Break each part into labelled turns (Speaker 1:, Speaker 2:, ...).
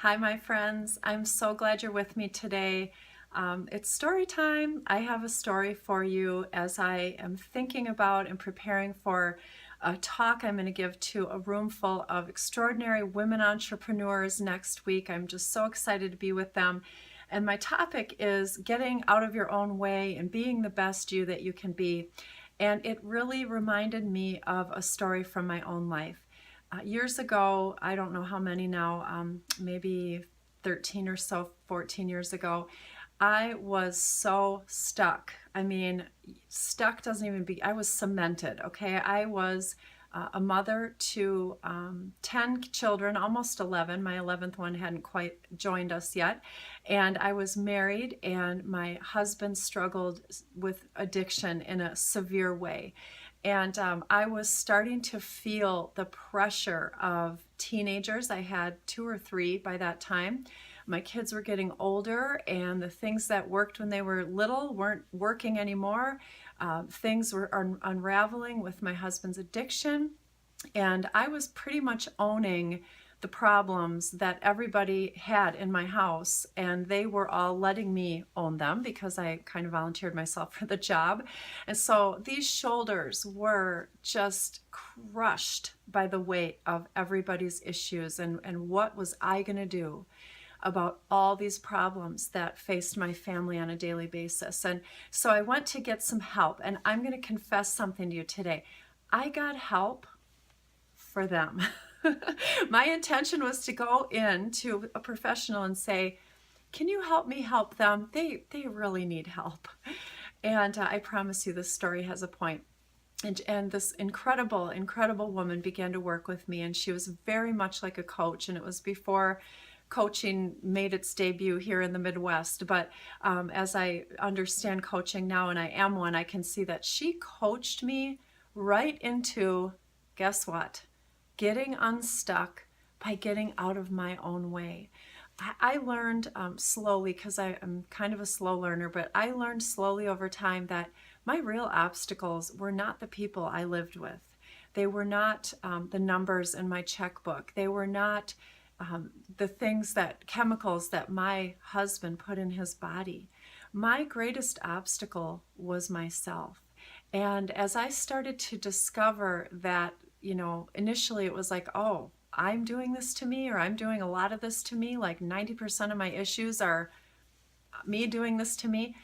Speaker 1: Hi, my friends. I'm so glad you're with me today. It's story time. I have a story for you as I am thinking about and preparing for a talk I'm going to give to a room full of extraordinary women entrepreneurs next week. I'm just so excited to be with them. And my topic is getting out of your own way and being the best you that you can be. And it really reminded me of a story from my own life. Years ago, I don't know how many now, maybe 13 or so, 14 years ago, I was so stuck. I mean, stuck doesn't even be, I was cemented, okay? I was a mother to 10 children, almost 11. My 11th one hadn't quite joined us yet. And I was married, and my husband struggled with addiction in a severe way. And I was starting to feel the pressure of teenagers. I had two or three by that time. My kids were getting older, and the things that worked when they were little weren't working anymore. Things were unraveling with my husband's addiction, and I was pretty much owning the problems that everybody had in my house, and they were all letting me own them because I kind of volunteered myself for the job. And so these shoulders were just crushed by the weight of everybody's issues, and what was I going to do about all these problems that faced my family on a daily basis. And so I went to get some help, and I'm going to confess something to you today. I got help for them. My intention was to go in to a professional and say, can you help me help them? They really need help. And I promise you this story has a point. And this incredible woman began to work with me, and she was very much like a coach, and it was before coaching made its debut here in the Midwest. But as I understand coaching now, and I am one, I can see that she coached me right into, guess what? Getting unstuck by getting out of my own way. I learned slowly, because I'm kind of a slow learner, but I learned slowly over time that my real obstacles were not the people I lived with. They were not the numbers in my checkbook. They were not the chemicals that my husband put in his body. My greatest obstacle was myself. And as I started to discover that, initially it was like, oh, I'm doing this to me, or I'm doing a lot of this to me, like 90% of my issues are me doing this to me.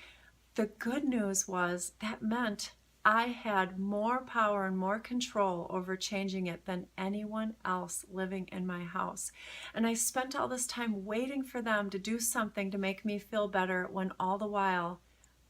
Speaker 1: The good news was that meant I had more power and more control over changing it than anyone else living in my house. And I spent all this time waiting for them to do something to make me feel better, when all the while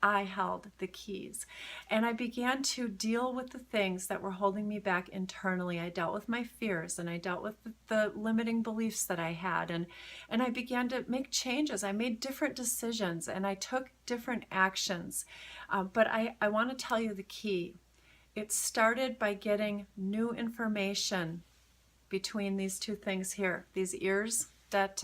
Speaker 1: I held the keys. And I began to deal with the things that were holding me back internally. I dealt with my fears, and I dealt with the limiting beliefs that I had. And I began to make changes. I made different decisions, and I took different actions. But I want to tell you the key. It started by getting new information between these two things here, these ears that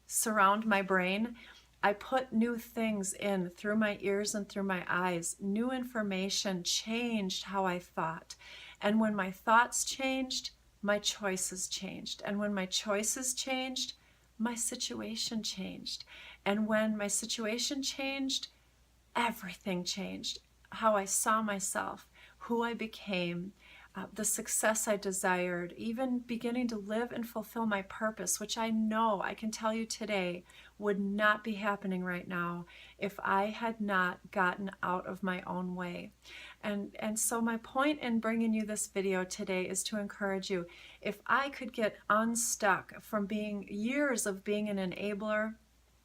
Speaker 1: surround my brain. I put new things in through my ears and through my eyes. New information changed how I thought. And when my thoughts changed, my choices changed. And when my choices changed, my situation changed. And when my situation changed, everything changed. How I saw myself, who I became, the success I desired, even beginning to live and fulfill my purpose, which I know, I can tell you today, would not be happening right now if I had not gotten out of my own way. And so my point in bringing you this video today is to encourage you. If I could get unstuck from being years of being an enabler,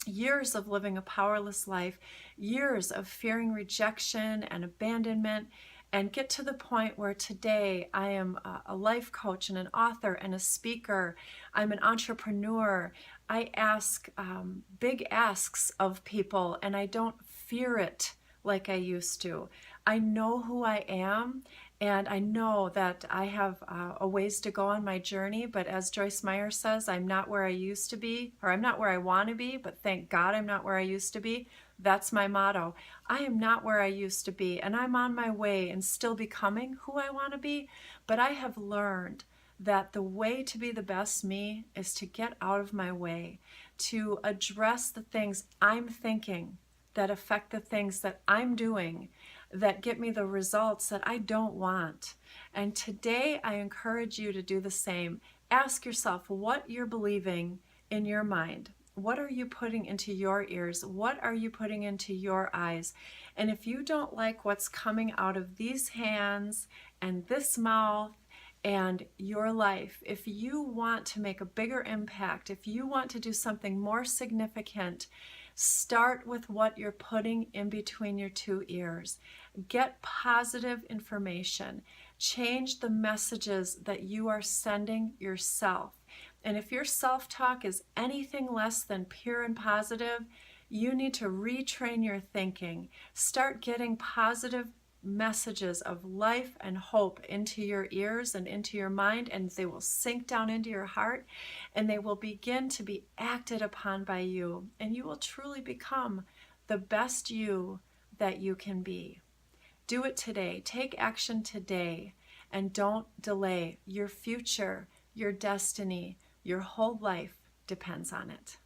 Speaker 1: years of living a powerless life, years of fearing rejection and abandonment, and get to the point where today I am a life coach and an author and a speaker. I'm an entrepreneur. I ask big asks of people, and I don't fear it like I used to. I know who I am, and I know that I have a ways to go on my journey, but as Joyce Meyer says, I'm not where I used to be, or I'm not where I want to be, but thank God I'm not where I used to be. That's my motto. I am not where I used to be, and I'm on my way and still becoming who I want to be, but I have learned that the way to be the best me is to get out of my way, to address the things I'm thinking that affect the things that I'm doing that get me the results that I don't want. And today I encourage you to do the same. Ask yourself what you're believing in your mind. What are you putting into your ears? What are you putting into your eyes? And if you don't like what's coming out of these hands and this mouth and your life, if you want to make a bigger impact, if you want to do something more significant, start with what you're putting in between your two ears. Get positive information. Change the messages that you are sending yourself. And if your self-talk is anything less than pure and positive, you need to retrain your thinking. Start getting positive messages of life and hope into your ears and into your mind, and they will sink down into your heart, and they will begin to be acted upon by you, and you will truly become the best you that you can be. Do it today. Take action today, and don't delay. Your future, your destiny, your whole life depends on it.